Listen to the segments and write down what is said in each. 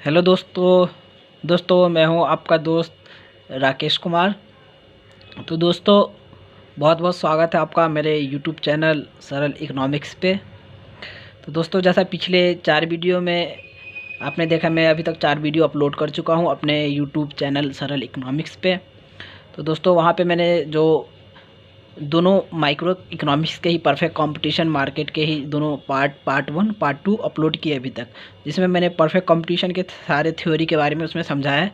Hello दोस्तों मैं हूं आपका दोस्त राकेश कुमार। तो दोस्तों बहुत बहुत स्वागत है आपका मेरे यूट्यूब चैनल सरल इकोनॉमिक्स पे। तो दोस्तों जैसा पिछले 4 वीडियो में आपने देखा, मैं अभी तक 4 वीडियो अपलोड कर चुका हूं अपने यूट्यूब चैनल सरल इकोनॉमिक्स पे। तो दोस्तों वहां पे मैंने जो दोनों माइक्रो इकोनॉमिक्स के ही परफेक्ट कंपटीशन मार्केट के ही दोनों पार्ट 1 पार्ट 2 अपलोड किए अभी तक, जिसमें मैंने परफेक्ट कंपटीशन के सारे थ्योरी के बारे में उसमें समझाया है।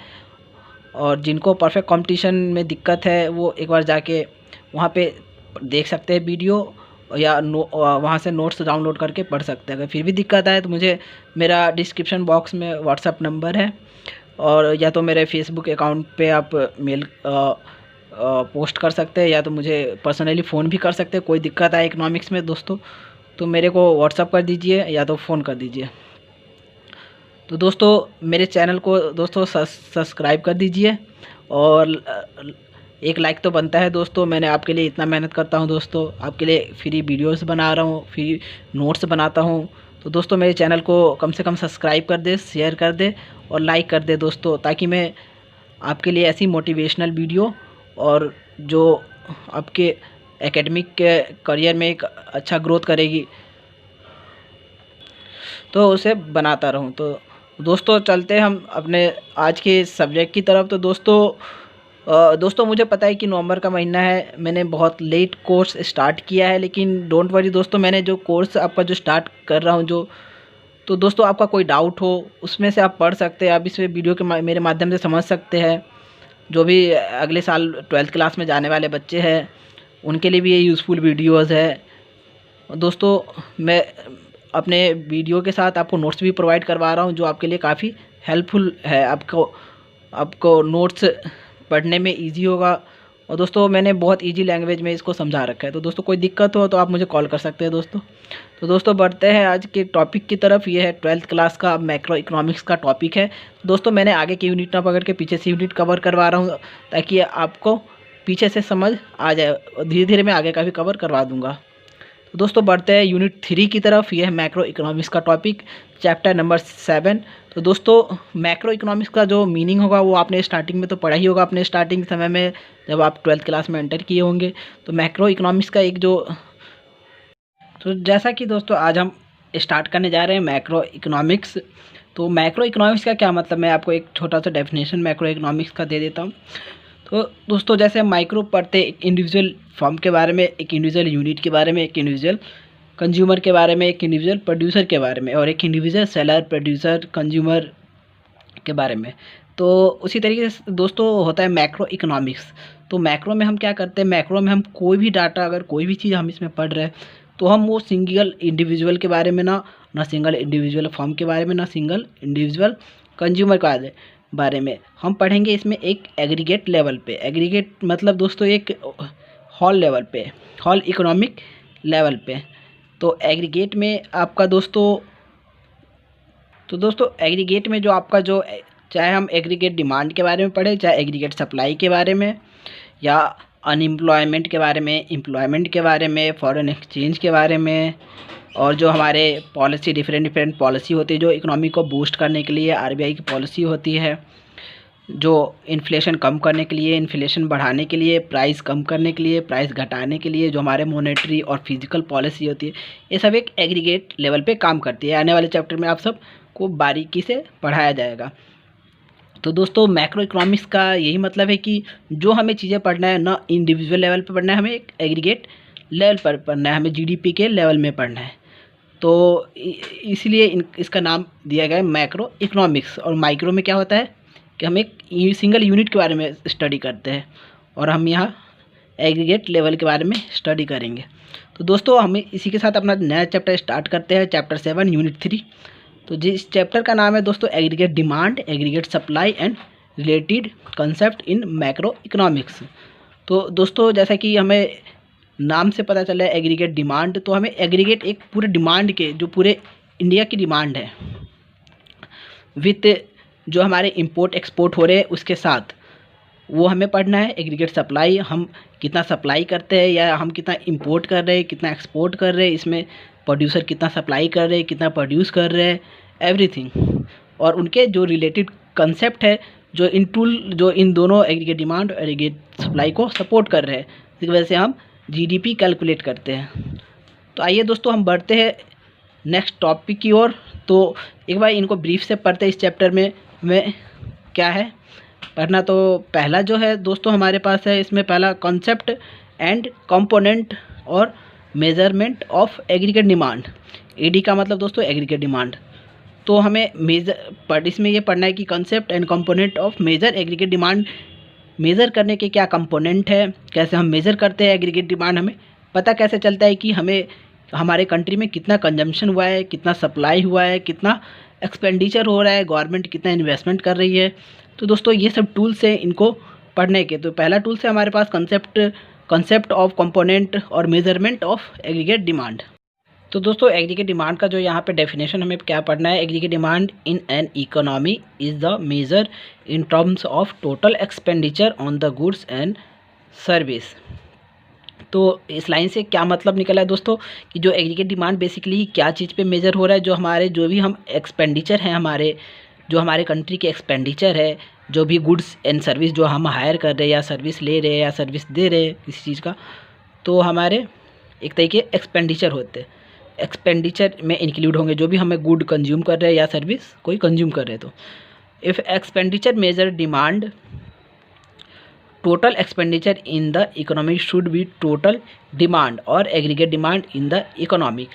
और जिनको परफेक्ट कंपटीशन में दिक्कत है वो एक बार जाके वहाँ पे देख सकते हैं वीडियो, या वहाँ से नोट्स डाउनलोड करके पढ़ सकते हैं। अगर फिर भी दिक्कत आए तो मुझे मेरा डिस्क्रिप्शन बॉक्स में व्हाट्सअप नंबर है, और या तो मेरे फेसबुक अकाउंट पे आप मेल पोस्ट कर सकते हैं, या तो मुझे पर्सनली फ़ोन भी कर सकते हैं। कोई दिक्कत आए इकोनॉमिक्स में दोस्तों तो मेरे को व्हाट्सअप कर दीजिए या तो फ़ोन कर दीजिए। तो दोस्तों मेरे चैनल को दोस्तों सब्सक्राइब कर दीजिए, और एक लाइक तो बनता है दोस्तों। मैंने आपके लिए इतना मेहनत करता हूं दोस्तों, आपके लिए फ्री वीडियोस बना रहा हूं, फ्री नोट्स बनाता हूं। तो दोस्तों मेरे चैनल को कम से कम सब्सक्राइब कर दे, शेयर कर दे और लाइक कर दे दोस्तों, ताकि मैं आपके लिए ऐसी मोटिवेशनल वीडियो और जो आपके एकेडमिक के करियर में एक अच्छा ग्रोथ करेगी तो उसे बनाता रहूं। तो दोस्तों चलते हैं हम अपने आज के सब्जेक्ट की तरफ। तो दोस्तों मुझे पता है कि नवंबर का महीना है, मैंने बहुत लेट कोर्स स्टार्ट किया है, लेकिन डोंट वरी दोस्तों, मैंने जो कोर्स आपका जो स्टार्ट कर रहा हूँ तो दोस्तों आपका कोई डाउट हो उसमें से आप पढ़ सकते हैं, आप इस वीडियो के मेरे माध्यम से समझ सकते हैं। जो भी अगले साल 12th क्लास में जाने वाले बच्चे हैं उनके लिए भी ये यूज़फुल वीडियोज़ है दोस्तों। मैं अपने वीडियो के साथ आपको नोट्स भी प्रोवाइड करवा रहा हूँ, जो आपके लिए काफ़ी हेल्पफुल है। आपको नोट्स पढ़ने में इजी होगा, और दोस्तों मैंने बहुत इजी लैंग्वेज में इसको समझा रखा है। तो दोस्तों कोई दिक्कत हो तो आप मुझे कॉल कर सकते हैं दोस्तों। तो दोस्तों बढ़ते हैं आज के टॉपिक की तरफ। ये है 12th क्लास का मैक्रो इकोनॉमिक्स का टॉपिक है दोस्तों। मैंने आगे की यूनिट ना पकड़ के पीछे से यूनिट कवर करवा रहा हूँ, ताकि आपको पीछे से समझ आ जाए, और धीरे धीरे मैं आगे का भी कवर करवा दूँगा। तो दोस्तों बढ़ते हैं यूनिट 3 की तरफ। यह है मैक्रो इकोनॉमिक्स का टॉपिक, चैप्टर नंबर 7। तो दोस्तों मैक्रो इकोनॉमिक्स का जो मीनिंग होगा वो आपने स्टार्टिंग में तो पढ़ा ही होगा, अपने स्टार्टिंग समय में जब आप 12th क्लास में एंटर किए होंगे। तो मैक्रो इकोनॉमिक्स का एक जो तो जैसा कि दोस्तों आज हम स्टार्ट करने जा रहे हैं मैक्रो इकोनॉमिक्स। तो मैक्रो इकोनॉमिक्स का क्या मतलब, मैं आपको एक छोटा सा डेफिनेशन मैक्रो इकोनॉमिक्स का दे देता हूँ। तो दोस्तों जैसे हम माइक्रो पढ़ते एक इंडिविजुअल फर्म के बारे में, एक इंडिविजुअल यूनिट के बारे में, एक इंडिविजुअल कंज्यूमर के बारे में, एक इंडिविजुअल प्रोड्यूसर के बारे में, और एक इंडिविजुअल सेलर प्रोड्यूसर कंज्यूमर के बारे में। तो उसी तरीके से दोस्तों होता है मैक्रो इकोनॉमिक्स। तो मैक्रो में हम क्या करते हैं, मैक्रो में हम कोई भी डाटा, अगर कोई भी चीज़ हम इसमें पढ़ रहे हैं तो हम वो सिंगल इंडिविजुअल के बारे में ना सिंगल इंडिविजुअल फर्म के बारे में, ना सिंगल इंडिविजुअल कंज्यूमर के बारे में हम पढ़ेंगे। इसमें एक एग्रीगेट लेवल पे, एग्रीगेट मतलब दोस्तों एक हॉल लेवल पे, हॉल इकोनॉमिक लेवल पे। तो एग्रीगेट में आपका दोस्तों एग्रीगेट में जो आपका जो, चाहे हम एग्रीगेट डिमांड के बारे में पढ़ें, चाहे एग्रीगेट सप्लाई के बारे में, या अनएम्प्लॉयमेंट के बारे में, एम्प्लॉयमेंट के बारे में, फॉरेन एक्सचेंज के बारे में, और जो हमारे पॉलिसी डिफरेंट पॉलिसी होती है जो इकोनॉमी को बूस्ट करने के लिए, आरबीआई की पॉलिसी होती है जो इन्फ्लेशन कम करने के लिए, इन्फ्लेशन बढ़ाने के लिए, प्राइस कम करने के लिए, प्राइस घटाने के लिए, जो हमारे मॉनेटरी और फिजिकल पॉलिसी होती है, ये सब एक एग्रीगेट लेवल पे काम करती है। आने वाले चैप्टर में आप सब को बारीकी से पढ़ाया जाएगा। तो दोस्तों मैक्रो इकोनॉमिक्स का यही मतलब है कि जो हमें चीज़ें पढ़ना है ना इंडिविजुअल लेवल पर पढ़ना है, हमें एक एग्रीगेट लेवल पर पढ़ना है, हमें जीडीपी के लेवल में पढ़ना है। तो इसलिए इसका नाम दिया गया है मैक्रो इकोनॉमिक्स। और माइक्रो में क्या होता है कि हम एक सिंगल यूनिट के बारे में स्टडी करते हैं, और हम यहाँ एग्रीगेट लेवल के बारे में स्टडी करेंगे। तो दोस्तों हमें इसी के साथ अपना नया चैप्टर स्टार्ट करते हैं, चैप्टर 7 यूनिट 3। तो जिस चैप्टर का नाम है दोस्तों aggregate demand, aggregate supply and related concept in macro economics. तो दोस्तों जैसा कि हमें नाम से पता चला है एग्रीगेट डिमांड, तो हमें एग्रीगेट एक पूरे डिमांड के, जो पूरे इंडिया की डिमांड है विथ जो हमारे इंपोर्ट एक्सपोर्ट हो रहे हैं उसके साथ, वो हमें पढ़ना है। एग्रीगेट सप्लाई, हम कितना सप्लाई करते हैं या हम कितना इंपोर्ट कर रहे हैं, कितना एक्सपोर्ट कर रहे हैं, इसमें प्रोड्यूसर कितना सप्लाई कर रहे हैं, कितना प्रोड्यूस कर रहे हैं, एवरीथिंग। और उनके जो रिलेटेड कंसेप्ट है, जो इन दोनों एग्रीगेट डिमांड और एग्रीगेट सप्लाई को सपोर्ट कर रहे हैं, जिसकी वजह से हम जीडीपी कैलकुलेट करते हैं। तो आइए दोस्तों हम बढ़ते हैं नेक्स्ट टॉपिक की ओर। तो एक बार इनको ब्रीफ से पढ़ते हैं इस चैप्टर में क्या है पढ़ना। तो पहला जो है दोस्तों हमारे पास है, इसमें पहला कॉन्सेप्ट एंड कंपोनेंट और measurement of aggregate demand. AD का मतलब दोस्तों एग्रीगेट डिमांड। तो हमें इसमें ये पढ़ना है कि concept and component of measure aggregate demand. Measure करने के क्या कंपोनेंट है, कैसे हम मेज़र करते हैं एग्रीगेट डिमांड, हमें पता कैसे चलता है कि हमें हमारे कंट्री में कितना कंजम्पशन हुआ है, कितना सप्लाई हुआ है, कितना एक्सपेंडिचर हो रहा है, गवर्नमेंट कितना इन्वेस्टमेंट कर रही है। तो दोस्तों ये सब टूल्स हैं इनको पढ़ने के। तो पहला टूल्स है हमारे पास कंसेप्ट ऑफ कंपोनेंट और मेजरमेंट ऑफ एग्रीगेट डिमांड। तो दोस्तों एग्रीगेट डिमांड का जो यहाँ पे डेफिनेशन हमें क्या पढ़ना है, aggregate demand in an economy is the measure in terms of total expenditure on the goods and service. तो इस लाइन से क्या मतलब निकला है दोस्तों कि जो एग्रीगेट डिमांड बेसिकली क्या चीज़ पे मेजर हो रहा है, जो भी हम एक्सपेंडिचर हैं, जो हमारे कंट्री के एक्सपेंडिचर है, जो भी गुड्स एंड सर्विस जो हम हायर कर रहे हैं या सर्विस ले रहे हैं या सर्विस दे रहे हैं किसी चीज़ का, तो हमारे एक तरीके एक्सपेंडिचर होते हैं। एक्सपेंडिचर में इंक्लूड होंगे जो भी हमें गुड कंज्यूम कर रहे हैं या सर्विस कोई कंज्यूम कर रहे हैं। तो if expenditure major demand, total expenditure in the economic should be total demand और aggregate demand in the economic.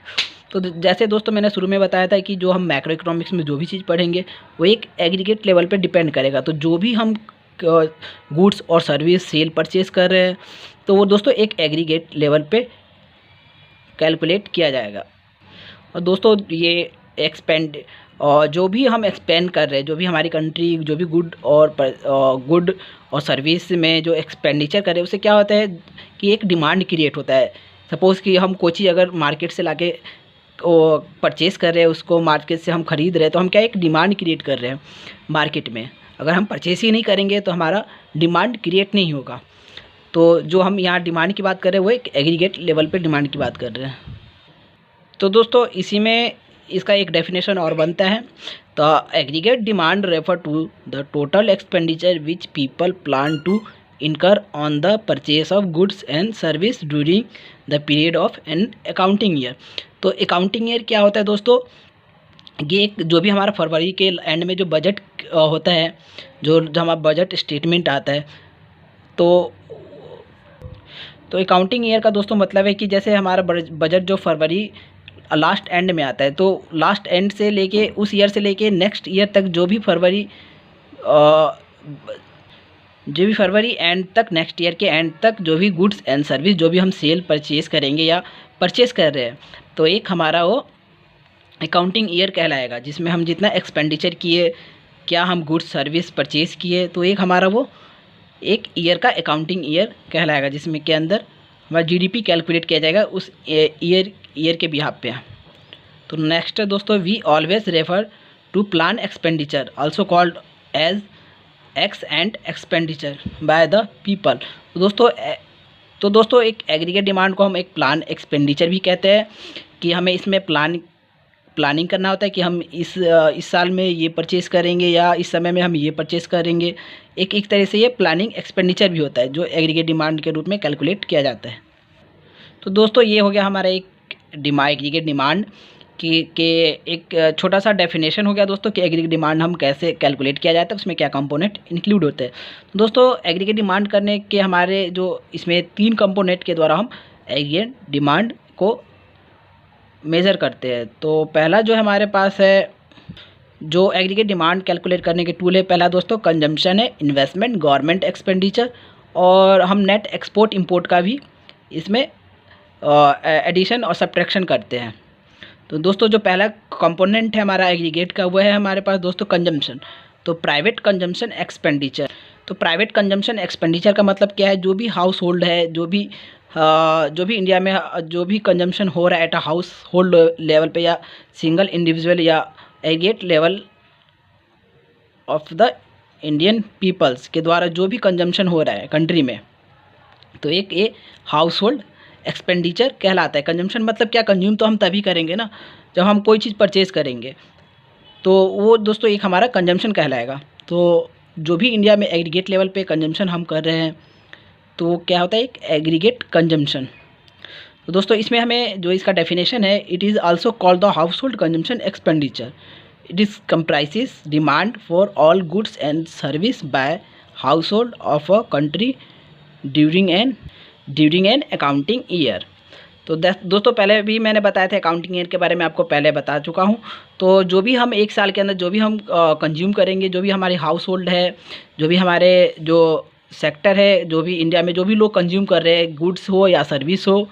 तो जैसे दोस्तों मैंने शुरू में बताया था कि जो हम मैक्रो इकोनॉमिक्स में जो भी चीज़ पढ़ेंगे वो एक एग्रीगेट लेवल पे डिपेंड करेगा। तो जो भी हम गुड्स और सर्विस सेल परचेज कर रहे हैं तो वो दोस्तों एक एग्रीगेट लेवल पे कैलकुलेट किया जाएगा। और दोस्तों ये और जो भी हम एक्सपेंड कर रहे हैं, जो भी हमारी कंट्री जो भी गुड और सर्विस में जो एक्सपेंडिचर कर रहे हैं उससे क्या होता है कि एक डिमांड क्रिएट होता है। सपोज़ कि हम कोई चीज़ अगर मार्केट से लाके परचेज़ कर रहे हैं, उसको मार्केट से हम ख़रीद रहे हैं, तो हम क्या एक डिमांड क्रिएट कर रहे हैं मार्केट में। अगर हम परचेज़ ही नहीं करेंगे तो हमारा डिमांड क्रिएट नहीं होगा। तो जो हम यहाँ डिमांड की बात कर रहे हैं वो एक एग्रीगेट लेवल पे डिमांड की बात कर रहे हैं। तो दोस्तों इसी में इसका एक डेफिनेशन और बनता है। तो aggregate demand refer to the total expenditure which people plan to incur on the purchase of goods and service during the period of an accounting year. तो अकाउंटिंग ईयर क्या होता है दोस्तों, ये जो भी हमारा फरवरी के एंड में जो बजट होता है, जो हमारा बजट स्टेटमेंट आता है, तो अकाउंटिंग ईयर का दोस्तों मतलब है कि जैसे हमारा बजट जो फरवरी लास्ट एंड में आता है, तो लास्ट एंड से लेके उस ईयर से लेके नेक्स्ट ईयर तक जो भी फरवरी एंड तक, नेक्स्ट ईयर के एंड तक जो भी गुड्स एंड सर्विस जो भी हम सेल परचेज़ करेंगे या परचेज़ कर रहे हैं, तो एक हमारा वो अकाउंटिंग ईयर कहलाएगा, जिसमें हम जितना एक्सपेंडिचर किए, क्या हम गुड्स सर्विस परचेज़ किए, तो एक हमारा वो एक ईयर का अकाउंटिंग ईयर कहलाएगा, जिसमें के अंदर हमारा जीडीपी कैलकुलेट किया जाएगा उस ईयर के बिहाफ पे। तो नेक्स्ट है दोस्तों, we always refer to plan expenditure also called as X and expenditure by the people. तो दोस्तों एक एग्रीगेट डिमांड को हम एक प्लान एक्सपेंडिचर भी कहते हैं कि हमें इसमें प्लानिंग करना होता है कि हम इस साल में ये परचेज़ करेंगे या इस समय में हम ये परचेज़ करेंगे। एक तरह से ये प्लानिंग एक्सपेंडिचर भी होता है जो एग्रीगेट डिमांड के रूप में कैलकुलेट किया जाता है। तो दोस्तों ये हो गया हमारा एक एग्रीगेट डिमांड के एक छोटा सा डेफिनेशन हो गया दोस्तों कि एग्रीगेट डिमांड हम कैसे कैलकुलेट किया जाता है, उसमें क्या कंपोनेंट इंक्लूड होते हैं। तो दोस्तों एग्रीगेट डिमांड करने के हमारे जो इसमें 3 कंपोनेंट के द्वारा हम एग्रीगेट डिमांड को मेज़र करते हैं। तो पहला जो हमारे पास है जो एग्रीगेट डिमांड कैलकुलेट करने के टूल है, पहला दोस्तों कंजम्पशन है, इन्वेस्टमेंट, गवर्नमेंट एक्सपेंडिचर, और हम नेट एक्सपोर्ट इंपोर्ट का भी इसमें एडिशन और सब्ट्रैक्शन करते हैं। तो दोस्तों जो पहला कंपोनेंट है हमारा एग्रीगेट का वो है हमारे पास दोस्तों कंजम्पशन। तो प्राइवेट कंजम्पशन एक्सपेंडिचर। तो प्राइवेट कंजम्पशन एक्सपेंडिचर का मतलब क्या है, जो भी हाउस होल्ड है, जो भी इंडिया में जो भी कंजम्पशन हो रहा है at a household level पे या सिंगल इंडिविजुअल या aggregate level of the Indian peoples के द्वारा जो भी कंजम्पशन हो रहा है कंट्री में, तो एक ये हाउस होल्ड एक्सपेंडिचर कहलाता है। कंजम्पशन मतलब क्या, कंज्यूम तो हम तभी करेंगे ना जब हम कोई चीज़ परचेज़ करेंगे। तो वो दोस्तों एक हमारा कंजम्पशन कहलाएगा। तो जो भी इंडिया में एग्रीगेट लेवल पे कंजम्पशन हम कर रहे हैं तो वो क्या होता है, एक एग्रीगेट कंजम्पशन। तो दोस्तों इसमें हमें जो इसका डेफिनेशन है, it is also called the house hold consumption expenditure. It is comprises demand for all goods and service by house hold of a country during an accounting year. तो दोस्तों पहले भी मैंने बताया था अकाउंटिंग ईयर के बारे में, आपको पहले बता चुका हूँ। तो जो भी हम एक साल के अंदर जो भी हम कंज्यूम करेंगे, जो भी हमारे हाउस होल्ड है, जो भी हमारे जो सेक्टर है, जो भी इंडिया में जो भी लोग कंज्यूम कर रहे हैं, गुड्स हो या सर्विस हो,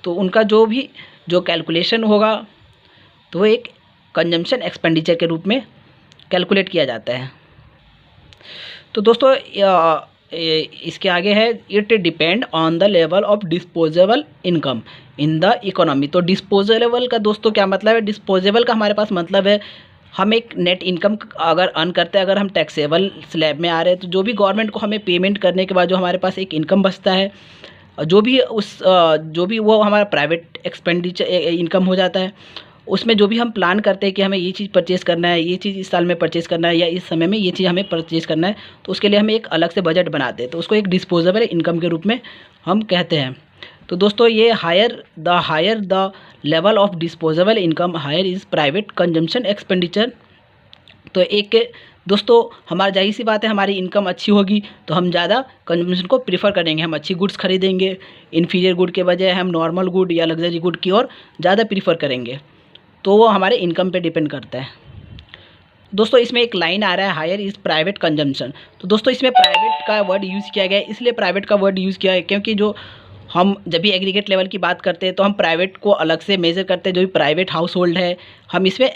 तो उनका जो भी जो कैलकुलेशन होगा तो वो एक कंजम्पशन एक्सपेंडिचर के रूप में कैलकुलेट किया जाता है। तो दोस्तों इसके आगे है, it depend on the level of disposable income in the economy. तो डिस्पोजेबल का दोस्तों क्या मतलब है? डिस्पोजेबल का हमारे पास मतलब है हम एक नेट इनकम अगर अर्न करते हैं, अगर हम टैक्सेबल स्लैब में आ रहे हैं, तो जो भी गवर्नमेंट को हमें पेमेंट करने के बाद जो हमारे पास एक इनकम बचता है, जो भी वो हमारा प्राइवेट एक्सपेंडिचर इनकम हो जाता है। उसमें जो भी हम प्लान करते हैं कि हमें ये चीज़ परचेज़ करना है, ये चीज़ इस साल में परचेज़ करना है, या इस समय में ये चीज़ हमें परचेज़ करना है, तो उसके लिए हम एक अलग से बजट बनाते हैं, तो उसको एक डिस्पोजेबल इनकम के रूप में हम कहते हैं। तो दोस्तों ये higher the level of disposable income, higher is private consumption expenditure. तो एक दोस्तों हमारा जाहिर सी बात है, हमारी इनकम अच्छी होगी तो हम ज़्यादा कंजम्पशन को प्रीफर करेंगे, हम अच्छी गुड्स खरीदेंगे। इन्फीरियर गुड के बजाय हम नॉर्मल गुड या लग्जरी गुड की ओर ज़्यादा प्रीफर करेंगे। तो वो हमारे इनकम पे डिपेंड करता है। दोस्तों इसमें एक लाइन आ रहा है, हायर इज़ प्राइवेट कंजम्पशन। तो दोस्तों इसमें प्राइवेट का वर्ड यूज़ किया गया है, इसलिए प्राइवेट का वर्ड यूज़ किया है क्योंकि जो हम जब भी एग्रीगेट लेवल की बात करते हैं तो हम प्राइवेट को अलग से मेज़र करते हैं। जो भी प्राइवेट हाउस होल्ड है, हम इसमें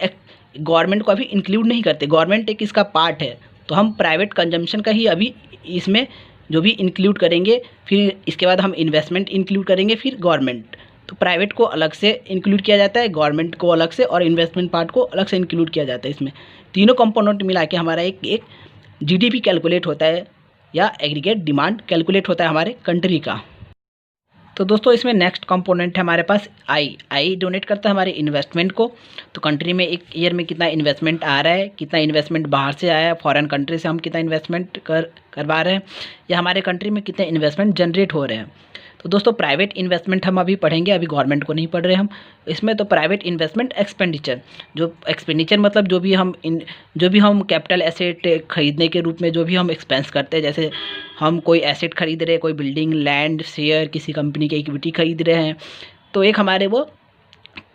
गवर्नमेंट को अभी इंक्लूड नहीं करते, गवर्नमेंट एक इसका पार्ट है, तो हम प्राइवेट कंजम्पशन का ही अभी इसमें जो भी इंक्लूड करेंगे। फिर इसके बाद हम इन्वेस्टमेंट इंक्लूड करेंगे, फिर गवर्नमेंट। तो प्राइवेट को अलग से इंक्लूड किया जाता है, गवर्नमेंट को अलग से, और इन्वेस्टमेंट पार्ट को अलग से इंक्लूड किया जाता है। इसमें तीनों कंपोनेंट मिला के हमारा एक जीडीपी कैलकुलेट होता है, या एग्रीगेट डिमांड कैलकुलेट होता है हमारे कंट्री का। तो दोस्तों इसमें नेक्स्ट कंपोनेंट है हमारे पास आई डोनेट करता है हमारे इन्वेस्टमेंट को। तो कंट्री में एक ईयर में कितना इन्वेस्टमेंट आ रहा है, कितना इन्वेस्टमेंट बाहर से आया है, फॉरेन कंट्री से हम कितना इन्वेस्टमेंट करवा रहे हैं, या हमारे कंट्री में कितने इन्वेस्टमेंट जनरेट हो रहे हैं। तो दोस्तों प्राइवेट इन्वेस्टमेंट हम अभी पढ़ेंगे, अभी गवर्नमेंट को नहीं पढ़ रहे हम। इसमें तो प्राइवेट इन्वेस्टमेंट एक्सपेंडिचर, जो एक्सपेंडिचर मतलब जो भी हम कैपिटल एसेट खरीदने के रूप में जो भी हम एक्सपेंस करते हैं, जैसे हम कोई एसेट खरीद रहे हैं, कोई बिल्डिंग, लैंड, शेयर, किसी कंपनी की इक्विटी खरीद रहे हैं, तो एक हमारे वो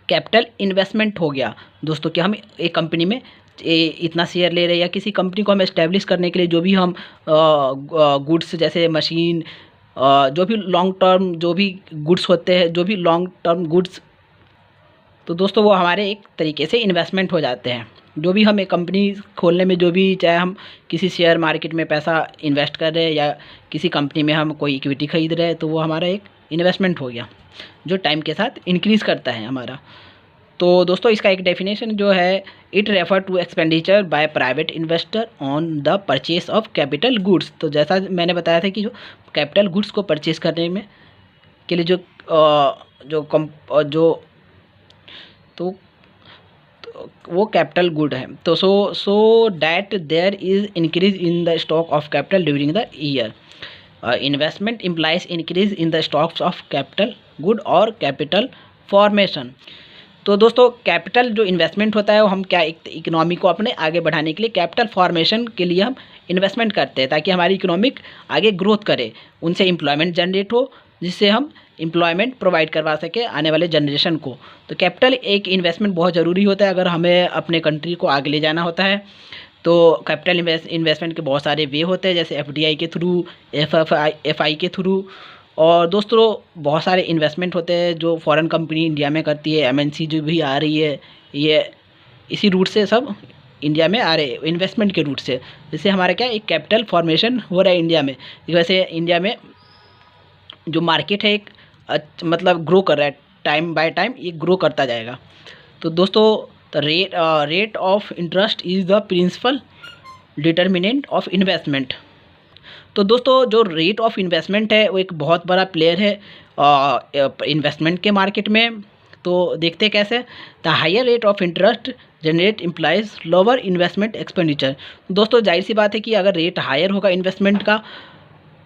कैपिटल इन्वेस्टमेंट हो गया दोस्तों, कि हम एक कंपनी में इतना शेयर ले रहे हैं, या किसी कंपनी को हम एस्टेब्लिश करने के लिए जो भी हम गुड्स जैसे मशीन, जो भी लॉन्ग टर्म जो भी गुड्स होते हैं, जो भी लॉन्ग टर्म गुड्स, तो दोस्तों वो हमारे एक तरीके से इन्वेस्टमेंट हो जाते हैं। जो भी हम एक कंपनी खोलने में, जो भी चाहे हम किसी शेयर मार्केट में पैसा इन्वेस्ट कर रहे हैं, या किसी कंपनी में हम कोई इक्विटी खरीद रहे हैं, तो वो हमारा एक इन्वेस्टमेंट हो गया, जो टाइम के साथ इंक्रीज़ करता है हमारा। तो दोस्तों इसका एक डेफिनेशन जो है, it refer to expenditure by private investor on the purchase of capital goods. तो जैसा मैंने बताया था कि जो कैपिटल गुड्स को परचेस करने में के लिए तो वो कैपिटल गुड है। तो so that there is increase in the stock of capital during the year. Investment implies increase in the stocks of capital good और कैपिटल फॉर्मेशन। तो दोस्तों कैपिटल जो इन्वेस्टमेंट होता है वो हम क्या, एक इकोनॉमी को अपने आगे बढ़ाने के लिए कैपिटल फॉर्मेशन के लिए हम इन्वेस्टमेंट करते हैं, ताकि हमारी इकोनॉमिक आगे ग्रोथ करे, उनसे एम्प्लॉयमेंट जनरेट हो, जिससे हम एम्प्लॉयमेंट प्रोवाइड करवा सके आने वाले जनरेशन को। तो कैपिटल एक इन्वेस्टमेंट बहुत ज़रूरी होता है अगर हमें अपने कंट्री को आगे ले जाना होता है। तो कैपिटल इन्वेस्टमेंट के बहुत सारे वे होते हैं, जैसे FDI के थ्रू, FI के थ्रू, और दोस्तों बहुत सारे इन्वेस्टमेंट होते हैं जो फॉरेन कंपनी इंडिया में करती है, MNC जो भी आ रही है, ये इसी रूट से सब इंडिया में आ रहे हैं, इन्वेस्टमेंट के रूट से। जैसे हमारा क्या एक कैपिटल फॉर्मेशन हो रहा है इंडिया में, वैसे इंडिया में जो मार्केट है एक मतलब ग्रो कर रहा है, टाइम बाय टाइम ये ग्रो करता जाएगा। तो दोस्तों the rate of interest is the principal determinant of investment. तो दोस्तों जो रेट ऑफ इन्वेस्टमेंट है वो एक बहुत बड़ा प्लेयर है इन्वेस्टमेंट के मार्केट में। तो देखते कैसे। The higher rate of interest generate implies lower investment expenditure. दोस्तों जाहिर सी बात है कि अगर रेट हायर होगा इन्वेस्टमेंट का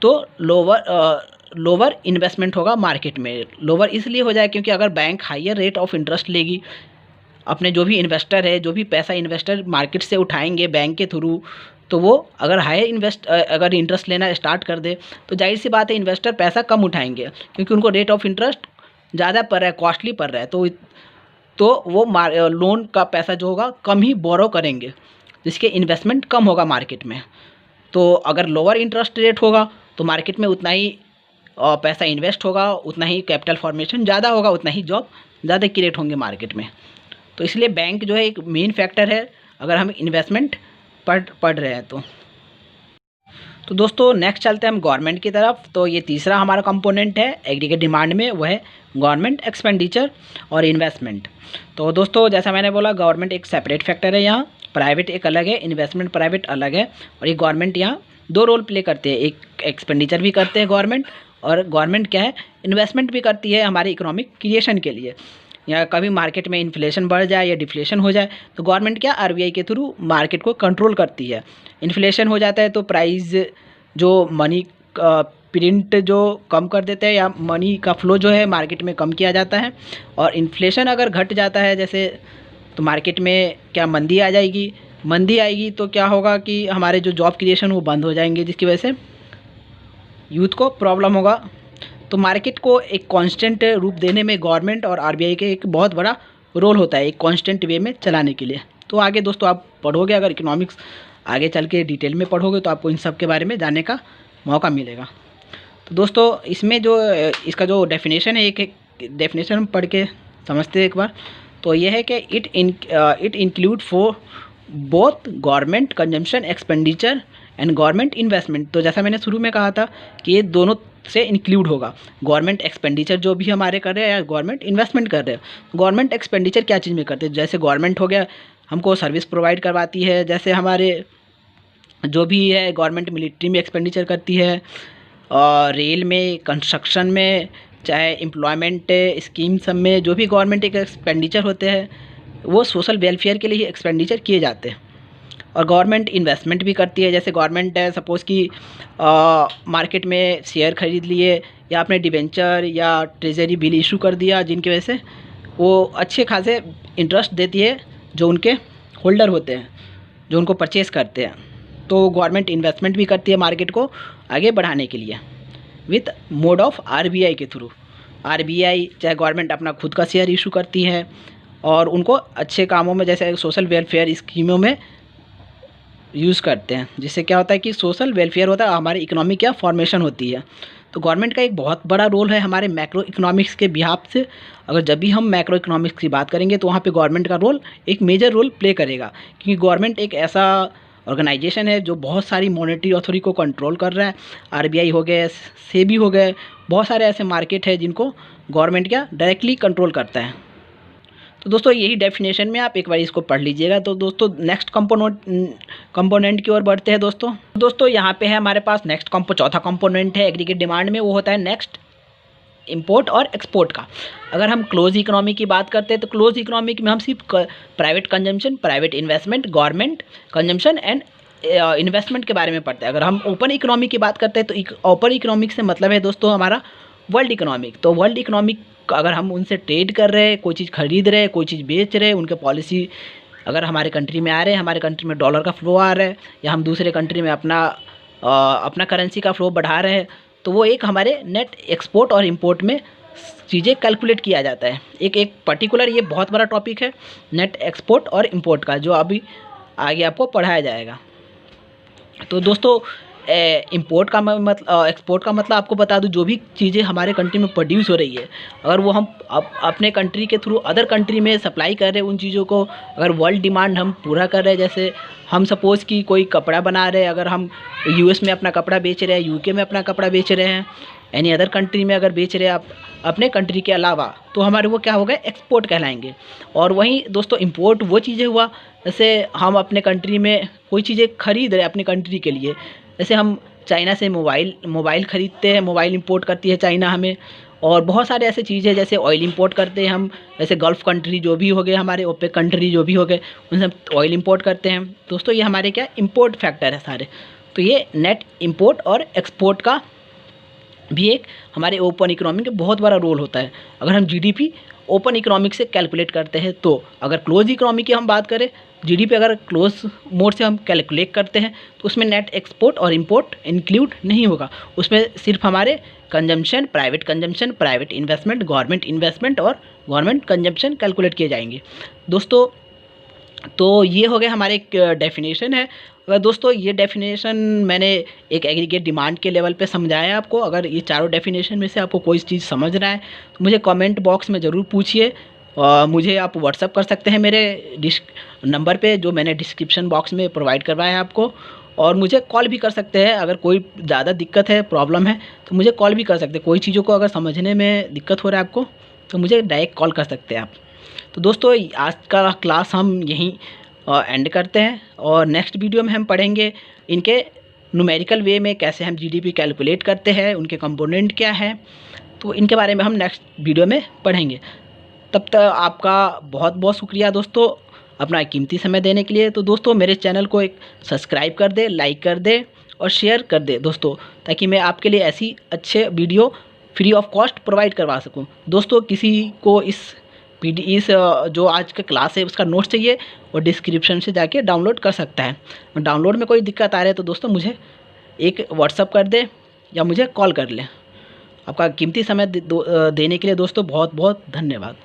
तो लोअर इन्वेस्टमेंट होगा मार्केट में। लोअर इसलिए हो जाए क्योंकि अगर bank higher rate of interest लेगी, अपने जो भी इन्वेस्टर है, जो भी पैसा इन्वेस्टर मार्केट से उठाएंगे बैंक के थ्रू, तो वो अगर अगर इंटरेस्ट लेना स्टार्ट कर दे तो जाहिर सी बात है इन्वेस्टर पैसा कम उठाएंगे, क्योंकि उनको रेट ऑफ इंटरेस्ट ज़्यादा पड़ रहा है, कॉस्टली पड़ रहा है। तो वो लोन का पैसा जो होगा कम ही बोरो करेंगे, जिसके इन्वेस्टमेंट कम होगा मार्केट में। तो अगर लोअर इंटरेस्ट रेट होगा तो मार्केट में उतना ही पैसा इन्वेस्ट होगा, उतना ही कैपिटल फॉर्मेशन ज़्यादा होगा, उतना ही जॉब ज़्यादा क्रिएट होंगे मार्केट में। तो इसलिए बैंक जो है एक मेन फैक्टर है अगर हम इन्वेस्टमेंट पढ़ रहे हैं तो दोस्तों नेक्स्ट चलते हैं हम गवर्नमेंट की तरफ। तो ये तीसरा हमारा कंपोनेंट है एग्रीगेट डिमांड में, वो है गवर्नमेंट एक्सपेंडिचर और इन्वेस्टमेंट। तो दोस्तों जैसा मैंने बोला गवर्नमेंट एक सेपरेट फैक्टर है, यहाँ प्राइवेट एक अलग है, इन्वेस्टमेंट प्राइवेट अलग है। और ये गवर्नमेंट यहाँ दो रोल प्ले करते हैं, एक एक्सपेंडिचर भी करते हैं गवर्नमेंट, और गवर्नमेंट क्या है इन्वेस्टमेंट भी करती है हमारे इकोनॉमिक क्रिएशन के लिए। या कभी मार्केट में इन्फ्लेशन बढ़ जाए या डिफ्लेशन हो जाए तो गवर्नमेंट क्या आरबीआई के थ्रू मार्केट को कंट्रोल करती है। इन्फ्लेशन हो जाता है तो प्राइस जो मनी प्रिंट जो कम कर देते हैं, या मनी का फ्लो जो है मार्केट में कम किया जाता है। और इन्फ्लेशन अगर घट जाता है जैसे, तो मार्केट में क्या मंदी आ जाएगी, मंदी आएगी तो क्या होगा कि हमारे जो जॉब क्रिएशन वो बंद हो जाएंगे, जिसकी वजह से यूथ को प्रॉब्लम होगा। तो मार्केट को एक कांस्टेंट रूप देने में गवर्नमेंट और आरबीआई के एक बहुत बड़ा रोल होता है, एक कांस्टेंट वे में चलाने के लिए। तो आगे दोस्तों आप पढ़ोगे, अगर इकोनॉमिक्स आगे चल के डिटेल में पढ़ोगे तो आपको इन सब के बारे में जानने का मौका मिलेगा। तो दोस्तों इसमें जो इसका जो डेफिनेशन है, एक डेफिनेशन हम पढ़ के समझते हैं एक बार। तो ये है कि it include for both government consumption expenditure and government investment. तो जैसा मैंने शुरू में कहा था कि ये दोनों से इंक्लूड होगा, गवर्नमेंट एक्सपेंडिचर जो भी हमारे कर रहे हैं या गवर्नमेंट इन्वेस्टमेंट कर रहे हैं। गवर्नमेंट एक्सपेंडिचर क्या चीज़ में करते हैं, जैसे गवर्नमेंट हो गया हमको सर्विस प्रोवाइड करवाती है, जैसे हमारे जो भी है गवर्नमेंट मिलिट्री में एक्सपेंडिचर करती है, और रेल में, कंस्ट्रक्शन में, चाहे एम्प्लॉयमेंट स्कीम सब में जो भी गवर्नमेंट एक एक्सपेंडिचर होते हैं वो सोशल वेलफेयर के लिए ही एक्सपेंडिचर किए जाते हैं। और गवर्नमेंट इन्वेस्टमेंट भी करती है, जैसे गवर्नमेंट है सपोज़ कि मार्केट में शेयर खरीद लिए, या आपने डिबेंचर या ट्रेजरी बिल इशू कर दिया, जिनकी वजह से वो अच्छे खासे इंटरेस्ट देती है जो उनके होल्डर होते हैं, जो उनको परचेस करते हैं। तो गवर्नमेंट इन्वेस्टमेंट भी करती है मार्केट को आगे बढ़ाने के लिए विथ मोड ऑफ आरबीआई के थ्रू। आरबीआई चाहे गवर्नमेंट अपना खुद का शेयर इशू करती है और उनको अच्छे कामों में जैसे सोशल वेलफेयर स्कीमों में यूज़ करते हैं, जिससे क्या होता है कि सोशल वेलफेयर होता है, हमारी इकोनॉमी क्या फॉर्मेशन होती है। तो गवर्नमेंट का एक बहुत बड़ा रोल है हमारे मैक्रो इकोनॉमिक्स के बिहाफ से। अगर जब भी हम मैक्रो इकोनॉमिक्स की बात करेंगे तो वहाँ पे गवर्नमेंट का रोल एक मेजर रोल प्ले करेगा, क्योंकि गवर्नमेंट एक ऐसा ऑर्गेनाइजेशन है जो बहुत सारी मॉनेटरी अथॉरिटी को कंट्रोल कर रहा है। आरबीआई हो गए, सेबी हो गए, बहुत सारे ऐसे मार्केट है जिनको गवर्नमेंट क्या डायरेक्टली कंट्रोल करता है। तो दोस्तों यही डेफिनेशन में आप एक बार इसको पढ़ लीजिएगा। तो दोस्तों नेक्स्ट कंपोनेंट की ओर बढ़ते हैं दोस्तों यहाँ पे है हमारे पास नेक्स्ट चौथा कंपोनेंट है एग्रीगेट डिमांड में, वो होता है नेक्स्ट इंपोर्ट और एक्सपोर्ट का। अगर हम क्लोज इकोनॉमी की बात करते हैं तो क्लोज इकोनॉमी में हम सिर्फ private consumption, private investment, government consumption and investment के बारे में पढ़ते हैं। अगर हम ओपन इकोनॉमी की बात करते हैं तो ओपन इकोनॉमिक से मतलब है दोस्तों हमारा वर्ल्ड इकोनॉमिक। तो वर्ल्ड इकोनॉमिक अगर हम उनसे ट्रेड कर रहे हैं, कोई चीज़ खरीद रहे हैं, कोई चीज़ बेच रहे हैं, उनके पॉलिसी अगर हमारे कंट्री में आ रहे हैं, हमारे कंट्री में डॉलर का फ्लो आ रहा है, या हम दूसरे कंट्री में अपना करेंसी का फ्लो बढ़ा रहे हैं, तो वो एक हमारे नेट एक्सपोर्ट और इंपोर्ट में चीज़ें कैलकुलेट किया जाता है। एक पर्टिकुलर ये बहुत बड़ा टॉपिक है नेट एक्सपोर्ट और इंपोर्ट का, जो अभी आगे आपको पढ़ाया जाएगा। तो दोस्तों इंपोर्ट का मतलब, एक्सपोर्ट का मतलब आपको बता दूं, जो भी चीज़ें हमारे कंट्री में प्रोड्यूस हो रही है, अगर वो हम अपने कंट्री के थ्रू अदर कंट्री में सप्लाई कर रहे हैं, उन चीज़ों को अगर वर्ल्ड डिमांड हम पूरा कर रहे हैं, जैसे हम सपोज़ कि कोई कपड़ा बना रहे हैं, अगर हम यूएस में अपना कपड़ा बेच रहे हैं, यूके में अपना कपड़ा बेच रहे हैं, एनी अदर कंट्री में अगर बेच रहे हैं आप अपने कंट्री के अलावा, तो हमारे वो क्या हो गए, एक्सपोर्ट कहलाएंगे। और वहीं दोस्तों इंपोर्ट वो चीज़ें हुआ जैसे हम अपने कंट्री में कोई चीज़ें खरीद रहे हैं अपनी कंट्री के लिए, जैसे हम चाइना से मोबाइल खरीदते हैं, मोबाइल इंपोर्ट करती है चाइना हमें, और बहुत सारे ऐसे चीज़ है जैसे ऑयल इंपोर्ट करते हैं हम, जैसे गल्फ़ कंट्री जो भी हो गए, हमारे ओपेक कंट्री जो भी हो गए, उनसे हम ऑयल इंपोर्ट करते हैं दोस्तों। ये हमारे क्या इंपोर्ट फैक्टर है सारे। तो ये नेट इंपोर्ट और एक्सपोर्ट का भी एक हमारे ओपन इकोनॉमी का बहुत बड़ा रोल होता है। अगर हम जीडीपी ओपन इकोनॉमिक से कैलकुलेट करते हैं, तो अगर क्लोज इकोनॉमी की हम बात करें, जीडीपी अगर क्लोज मोड से हम कैलकुलेट करते हैं तो उसमें नेट एक्सपोर्ट और इंपोर्ट इंक्लूड नहीं होगा। उसमें सिर्फ हमारे consumption, private investment, government investment और गवर्नमेंट कंजम्पशन कैलकुलेट किए जाएंगे दोस्तों। तो ये हो गया हमारे एक डेफिनेशन है। अगर दोस्तों ये डेफिनेशन मैंने एक एग्रीगेट डिमांड के लेवल पे समझाया है आपको। अगर ये चारों डेफिनेशन में से आपको कोई चीज़ समझ रहा है तो मुझे कमेंट बॉक्स में ज़रूर पूछिए। मुझे आप व्हाट्सअप कर सकते हैं मेरे नंबर पे जो मैंने डिस्क्रिप्शन बॉक्स में प्रोवाइड करवाया है आपको, और मुझे कॉल भी कर सकते हैं। अगर कोई ज़्यादा दिक्कत है, प्रॉब्लम है, तो मुझे कॉल भी कर सकते हैं। कोई चीज़ों को अगर समझने में दिक्कत हो रहा है आपको तो मुझे डायरेक्ट कॉल कर सकते हैं आप। तो दोस्तों आज का क्लास हम यहीं एंड करते हैं, और नेक्स्ट वीडियो में हम पढ़ेंगे इनके न्यूमेरिकल वे में कैसे हम जीडीपी कैलकुलेट करते हैं, उनके कंपोनेंट क्या है, तो इनके बारे में हम नेक्स्ट वीडियो में पढ़ेंगे। तब तक आपका बहुत बहुत शुक्रिया दोस्तों अपना कीमती समय देने के लिए। तो दोस्तों मेरे चैनल को एक सब्सक्राइब कर दे, लाइक कर दे और शेयर कर दे दोस्तों, ताकि मैं आपके लिए ऐसी अच्छे video free of cost provide करवा सकूं। दोस्तों किसी को इस जो आज का क्लास है उसका नोट्स चाहिए, वो डिस्क्रिप्शन से जाके डाउनलोड कर सकता है। डाउनलोड में कोई दिक्कत आ रही है तो दोस्तों मुझे एक व्हाट्सअप कर दे या मुझे कॉल कर ले। आपका कीमती समय देने के लिए दोस्तों बहुत बहुत धन्यवाद।